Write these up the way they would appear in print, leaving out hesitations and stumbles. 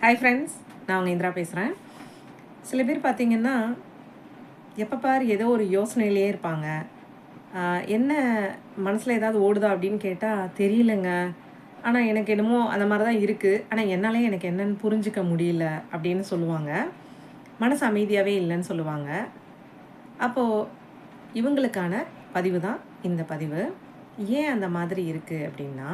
Hi friends, நான் உங்கள் இந்திரா பேசுகிறேன். சில பேர் பார்த்தீங்கன்னா, எப்போ பார் ஏதோ ஒரு யோசனையிலேயே இருப்பாங்க. என்ன மனசில் ஏதாவது ஓடுதா அப்படின்னு கேட்டால், தெரியலங்க. ஆனால் எனக்கு என்னமோ அந்த மாதிரி தான் இருக்குது. ஆனால் என்னாலே எனக்கு என்னன்னு புரிஞ்சிக்க முடியல அப்படின்னு சொல்லுவாங்க. மனசு அமைதியாகவே இல்லைன்னு சொல்லுவாங்க. அப்போது இவங்களுக்கான பதிவு தான் இந்த பதிவு. ஏன் அந்த மாதிரி இருக்குது அப்படின்னா,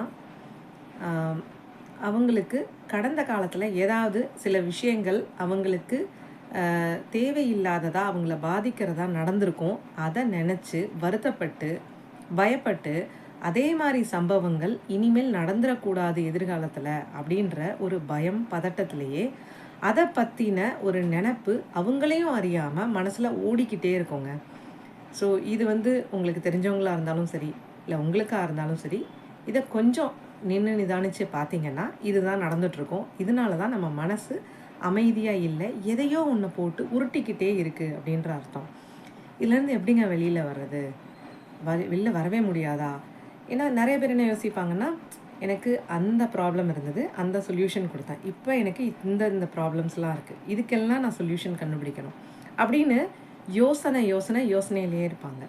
அவங்களுக்கு கடந்த காலத்தில் ஏதாவது சில விஷயங்கள் அவங்களுக்கு தேவையில்லாததா அவங்கள பாதிக்கிறதா நடந்திருக்கும். அதை நினச்சி வருத்தப்பட்டு பயப்பட்டு அதே மாதிரி சம்பவங்கள் இனிமேல் நடந்துடக்கூடாது எதிர்காலத்தில் அப்படின்ற ஒரு பயம் பதட்டத்திலேயே அதை பற்றின ஒரு நினப்பு அவங்களையும் அறியாமல் மனசில் ஓடிக்கிட்டே இருக்குங்க. ஸோ இது உங்களுக்கு தெரிஞ்சவங்களாக இருந்தாலும் சரி, இல்லை உங்களுக்காக இருந்தாலும் சரி, இதை கொஞ்சம் நின்று நிதானித்து பார்த்தீங்கன்னா இதுதான் நடந்துகிட்ருக்கோம். இதனால தான் நம்ம மனசு அமைதியாக இல்லை, எதையோ ஒன்று போட்டு உருட்டிக்கிட்டே இருக்குது அப்படின்ற அர்த்தம். இதுலேருந்து எப்படிங்க வெளியில் வர்றது? வெளில வரவே முடியாதா? ஏன்னா நிறைய பேர் என்ன யோசிப்பாங்கன்னா, எனக்கு அந்த ப்ராப்ளம் இருந்தது, அந்த சொல்யூஷன் கொடுத்தேன், இப்போ எனக்கு இந்த ப்ராப்ளம்ஸ்லாம் இருக்குது, இதுக்கெல்லாம் நான் சொல்யூஷன் கண்டுபிடிக்கணும் அப்படின்னு யோசனையிலேயே இருப்பாங்க.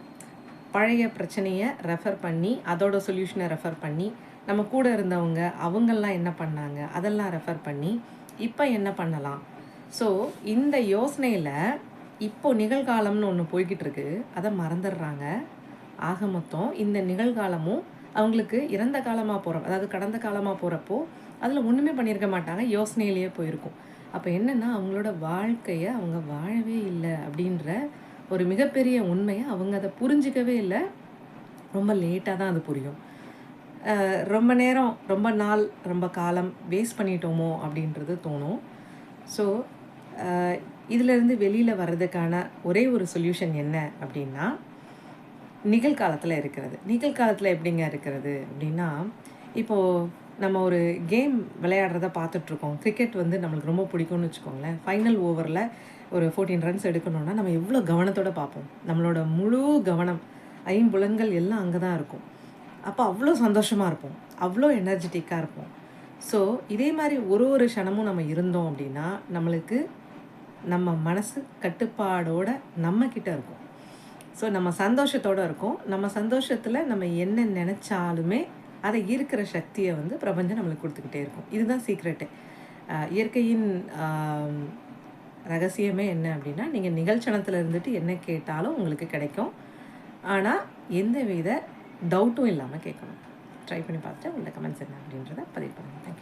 பழைய பிரச்சனையை ரெஃபர் பண்ணி அதோட சொல்யூஷனை ரெஃபர் பண்ணி நம்ம கூட இருந்தவங்க அவங்கெல்லாம் என்ன பண்ணாங்க அதெல்லாம் ரெஃபர் பண்ணி இப்போ என்ன பண்ணலாம். ஸோ இந்த யோசனையில் இப்போ நிகழ்காலம்னு ஒன்று போய்கிட்டு இருக்கு, அதை மறந்துடுறாங்க. ஆக மொத்தம் இந்த நிகழ்காலமும் அவங்களுக்கு இறந்த காலமாக போகிறப்ப, அதாவது கடந்த காலமாக போகிறப்போ அதில் ஒன்றுமே பண்ணியிருக்க மாட்டாங்க, யோசனையிலேயே போயிருக்கும். அப்போ என்னென்னா அவங்களோட வாழ்க்கையை அவங்க வாழவே இல்லை அப்படின்ற ஒரு மிகப்பெரிய உண்மையை அவங்க அதை புரிஞ்சிக்கவே இல்லை. ரொம்ப லேட்டாக தான் அது புரியும். ரொம்ப நேரம், ரொம்ப நாள், ரொம்ப காலம் வேஸ்ட் பண்ணிட்டோமோ அப்படின்றது தோணும். ஸோ இதிலேருந்து வெளியில் வர்றதுக்கான ஒரே ஒரு சொல்யூஷன் என்ன அப்படின்னா, நிகழ்காலத்தில் இருக்கிறது. நிகழ்காலத்தில் எப்படிங்க இருக்கிறது அப்படின்னா, இப்போது நம்ம ஒரு கேம் விளையாடுறத பார்த்துட்ருக்கோம். கிரிக்கெட் நம்மளுக்கு ரொம்ப பிடிக்கும்னு வச்சுக்கோங்களேன். ஃபைனல் ஓவரில் ஒரு 14 ரன்ஸ் எடுக்கணுன்னா நம்ம எவ்வளோ கவனத்தோடு பார்ப்போம். நம்மளோட முழு கவனம், ஐம்புலன்கள் எல்லாம் அங்கே தான் இருக்கும். அப்போ அவ்வளோ சந்தோஷமாக இருப்போம், அவ்வளோ எனர்ஜெட்டிக்காக இருப்போம். ஸோ இதே மாதிரி ஒரு க்ஷணமும் நம்ம இருந்தோம் அப்படின்னா நம்மளுக்கு நம்ம மனசு கட்டுப்பாடோடு நம்மக்கிட்ட இருக்கும். ஸோ நம்ம சந்தோஷத்தோடு இருக்கோம். நம்ம சந்தோஷத்தில் நம்ம என்ன நினச்சாலுமே அதை இருக்கிற சக்தியை பிரபஞ்சம் நம்மளுக்கு கொடுத்துக்கிட்டே இருக்கும். இதுதான் சீக்ரெட்டு. இயற்கையின் ரகசியமே என்ன அப்படின்னா, நீங்கள் நிகழ்ச்சணத்தில் இருந்துட்டு என்ன கேட்டாலும் உங்களுக்கு கிடைக்கும். ஆனால் எந்த வித டவுட்டும் இல்லாமல் கேட்கணும். ட்ரை பண்ணி பார்த்துட்டு உங்களோட கமெண்ட்ஸ் என்ன அப்படின்றத பதிவு பண்ணுங்கள்.